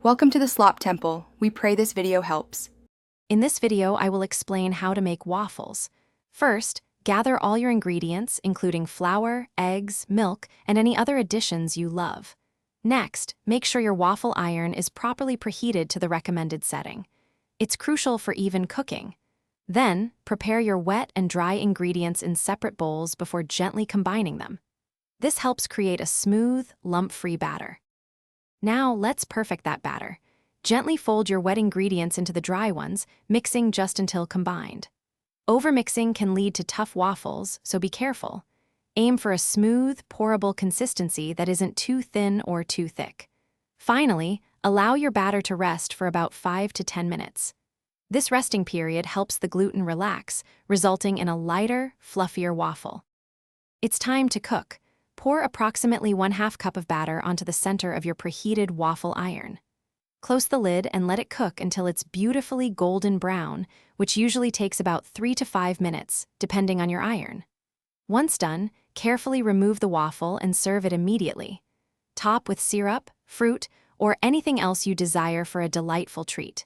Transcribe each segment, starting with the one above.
Welcome to the Slop Temple. We pray this video helps. In this video, I will explain how to make waffles. First, gather all your ingredients, including flour, eggs, milk, and any other additions you love. Next, make sure your waffle iron is properly preheated to the recommended setting. It's crucial for even cooking. Then, prepare your wet and dry ingredients in separate bowls before gently combining them. This helps create a smooth, lump-free batter. Now, let's perfect that batter. Gently fold your wet ingredients into the dry ones, mixing just until combined. Overmixing can lead to tough waffles, so be careful. Aim for a smooth, pourable consistency that isn't too thin or too thick. Finally, allow your batter to rest for about 5 to 10 minutes. This resting period helps the gluten relax, resulting in a lighter, fluffier waffle. It's time to cook. Pour approximately 1/2 cup of batter onto the center of your preheated waffle iron. Close the lid and let it cook until it's beautifully golden brown, which usually takes about 3 to 5 minutes, depending on your iron. Once done, carefully remove the waffle and serve it immediately. Top with syrup, fruit, or anything else you desire for a delightful treat.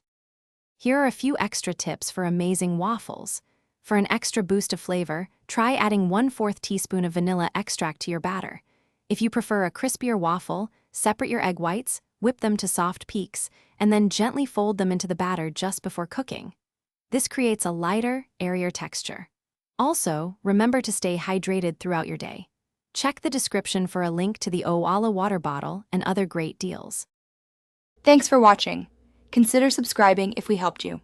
Here are a few extra tips for amazing waffles. For an extra boost of flavor, try adding 1/4 teaspoon of vanilla extract to your batter. If you prefer a crispier waffle, separate your egg whites, whip them to soft peaks, and then gently fold them into the batter just before cooking. This creates a lighter, airier texture. Also, remember to stay hydrated throughout your day. Check the description for a link to the Owala water bottle and other great deals. Thanks for watching. Consider subscribing if we helped you.